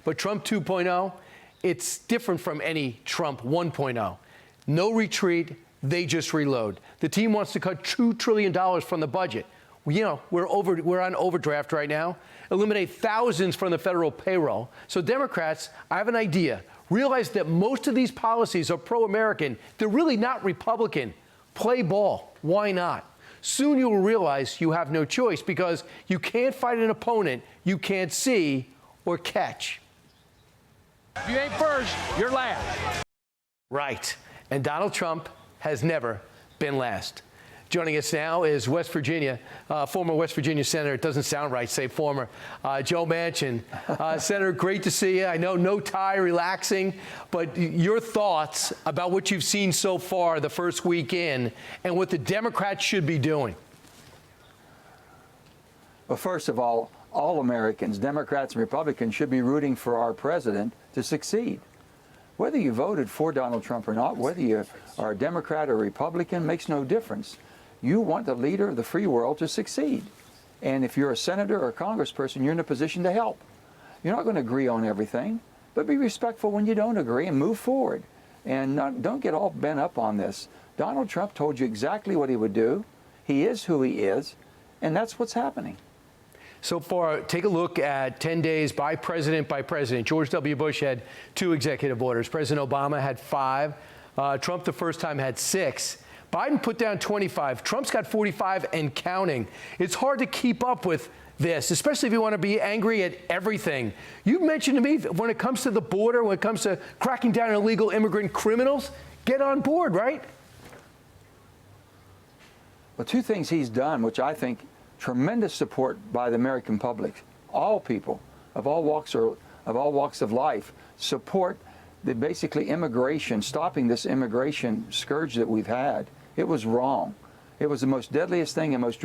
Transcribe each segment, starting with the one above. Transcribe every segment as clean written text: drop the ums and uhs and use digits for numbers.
But Trump 2.0, it's different from any Trump 1.0. No retreat, they just reload. The team wants to cut $2 trillion from the budget. You know, we're on overdraft right now. Eliminate thousands from the federal payroll. So Democrats, I have an idea. Realize that most of these policies are pro-American. They're really not Republican. Play ball. Why not? Soon you will realize you have no choice because you can't fight an opponent you can't see or catch. If you ain't first, you're last. Right. And Donald Trump has never been last. Joining us now is West Virginia, former West Virginia Senator. It doesn't sound right, say former, Joe Manchin. Senator, great to see you. I know no tie, relaxing, but your thoughts about what you've seen so far the first week in and what the Democrats should be doing. Well, first of all Americans, Democrats and Republicans, should be rooting for our president to succeed. Whether you voted for Donald Trump or not, whether you are a Democrat or Republican, makes no difference. You want the leader of the free world to succeed. And if you're a senator or a congressperson, you're in a position to help. You're not going to agree on everything, but be respectful when you don't agree and move forward. And don't get all bent up on this. Donald Trump told you exactly what he would do. He is who he is, and that's what's happening. So far, take a look at 10 days by president. George W. Bush had 2 executive orders. President Obama had 5. Trump the first time had 6. Biden put down 25. Trump's got 45 and counting. It's hard to keep up with this, especially if you want to be angry at everything. You mentioned to me when it comes to the border, when it comes to cracking down on illegal immigrant criminals, get on board, right? Well, 2 things he's done, which I think tremendous support by the American public. All people of all walks of life support the basically immigration, stopping this immigration scourge that we've had. It was wrong. It was the most deadliest thing and most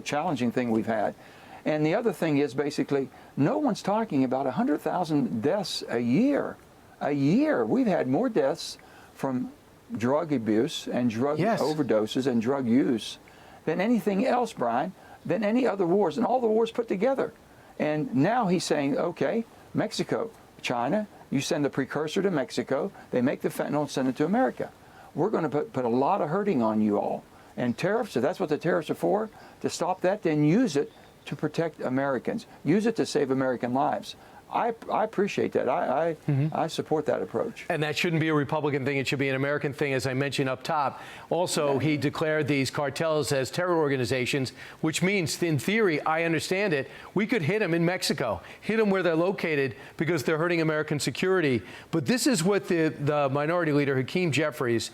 challenging thing we've had. And the other thing is basically no one's talking about 100,000 deaths a year. A year. We've had more deaths from drug abuse and drug overdoses and drug use than anything else, Brian, than any other wars, and all the wars put together. And now he's saying, okay, Mexico, China, you send the precursor to Mexico, they make the fentanyl and send it to America. We're going to put a lot of hurting on you all. And tariffs, if that's what the tariffs are for, to stop that, then use it to protect Americans. Use it to save American lives. I appreciate that. I support that approach. And that shouldn't be a Republican thing. It should be an American thing, as I mentioned up top. Also, he declared these cartels as terror organizations, which means, in theory, I understand it, we could hit them in Mexico, hit them where they're located because they're hurting American security. But this is what the minority leader, Hakeem Jeffries,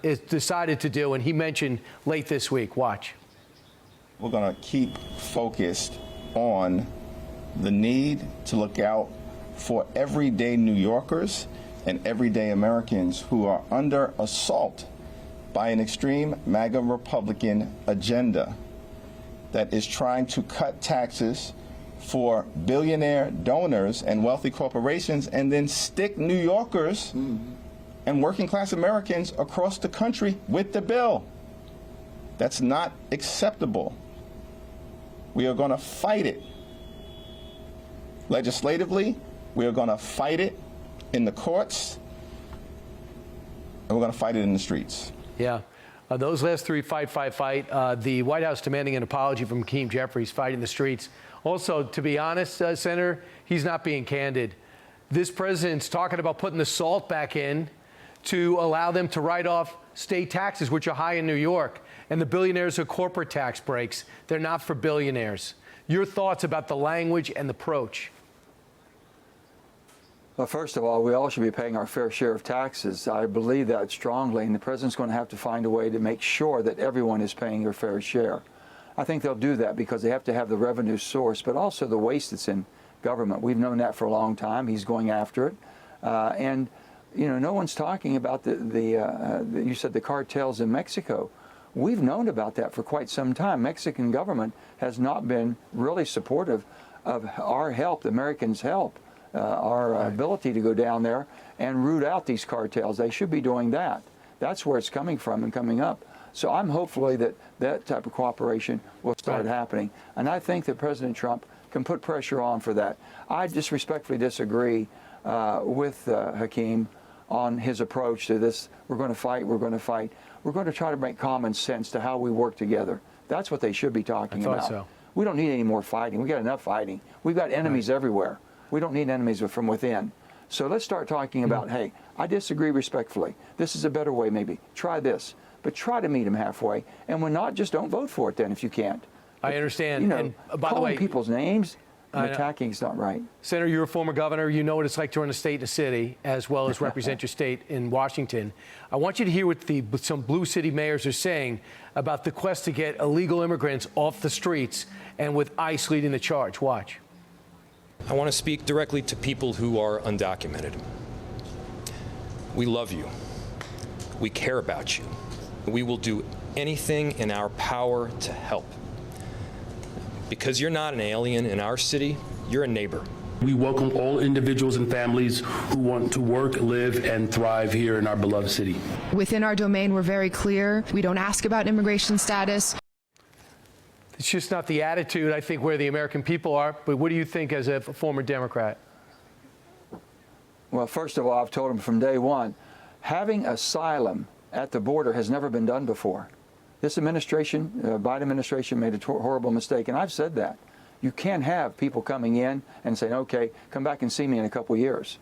is decided to do, and he mentioned late this week. Watch. We're going to keep focused on the need to look out for everyday New Yorkers and everyday Americans who are under assault by an extreme MAGA Republican agenda that is trying to cut taxes for billionaire donors and wealthy corporations and then stick New Yorkers and working class Americans across the country with the bill. That's not acceptable. We are going to fight it. Legislatively, we are going to fight it in the courts, and we're going to fight it in the streets. Yeah. Those last 3, fight. The White House demanding an apology from Hakeem Jeffries, fighting the streets. Also, to be honest, Senator, he's not being candid. This president's talking about putting the SALT back in to allow them to write off state taxes, which are high in New York. And the billionaires are corporate tax breaks. They're not for billionaires. Your thoughts about the language and the approach? Well, first of all, we all should be paying our fair share of taxes. I believe that strongly, and the president's going to have to find a way to make sure that everyone is paying their fair share. I think they'll do that because they have to have the revenue source, but also the waste that's in government. We've known that for a long time. He's going after it. And, you know, no one's talking about you said the cartels in Mexico. We've known about that for quite some time. Mexican government has not been really supportive of our help, the Americans' help. Our ability to go down there and root out these cartels. They should be doing that. That's where it's coming from and coming up. So I'm hopefully that type of cooperation will start happening. And I think that President Trump can put pressure on for that. I just respectfully disagree with Hakeem on his approach to this. We're going to fight, we're going to fight. We're going to try to make common sense to how we work together. That's what they should be talking about. So. We don't need any more fighting. We got enough fighting. We've got enemies everywhere. We don't need enemies from within. So let's start talking about, hey, I disagree respectfully. This is a better way maybe. Try this. But try to meet them halfway. And when not, just don't vote for it then if you can't. I understand. You know, and by the calling way, people's names and attacking is not right. Senator, you're a former governor. You know what it's like to run a state and a city, as well as represent your state in Washington. I want you to hear what some blue city mayors are saying about the quest to get illegal immigrants off the streets, and with ICE leading the charge. Watch. I want to speak directly to people who are undocumented. We love you. We care about you. We will do anything in our power to help. Because you're not an alien in our city, you're a neighbor. We welcome all individuals and families who want to work, live, and thrive here in our beloved city. Within our domain, we're very clear. We don't ask about immigration status. It's just not the attitude, I think, where the American people are. But what do you think as a former Democrat? Well, first of all, I've told them from day one, having asylum at the border has never been done before. This administration, Biden administration, made a horrible mistake, and I've said that. You can't have people coming in and saying, okay, come back and see me in a couple of years.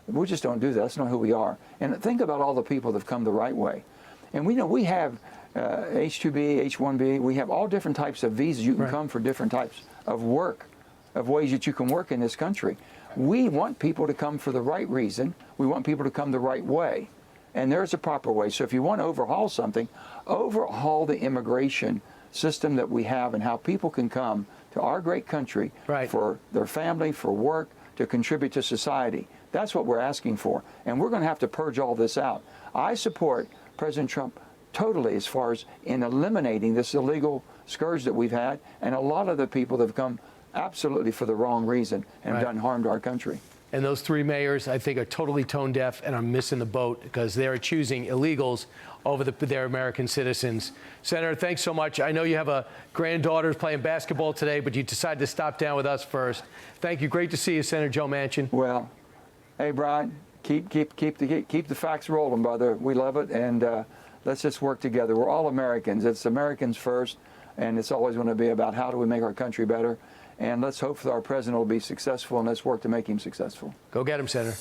We just don't do that. That's not who we are. And think about all the people that have come the right way. And we know we have H-2B, H-1B. We have all different types of visas. You can come for different types of work, of ways that you can work in this country. We want people to come for the right reason. We want people to come the right way. And there's a proper way. So if you want to overhaul something, overhaul the immigration system that we have and how people can come to our great country for their family, for work, to contribute to society. That's what we're asking for. And we're going to have to purge all this out. I support President Trump totally as far as in eliminating this illegal scourge that we've had, and a lot of the people that have come absolutely for the wrong reason and have done harm to our country. And those three mayors, I think, are totally tone deaf and are missing the boat because they're choosing illegals over their American citizens. Senator, thanks so much. I know you have a granddaughter playing basketball today, but you decided to stop down with us first. Thank you. Great to see you, Senator Joe Manchin. Well, hey, Brian, keep the facts rolling, brother. We love it, and let's just work together. We're all Americans. It's Americans first, and it's always going to be about how do we make our country better. And let's hope that our president will be successful, and let's work to make him successful. Go get him, Senator.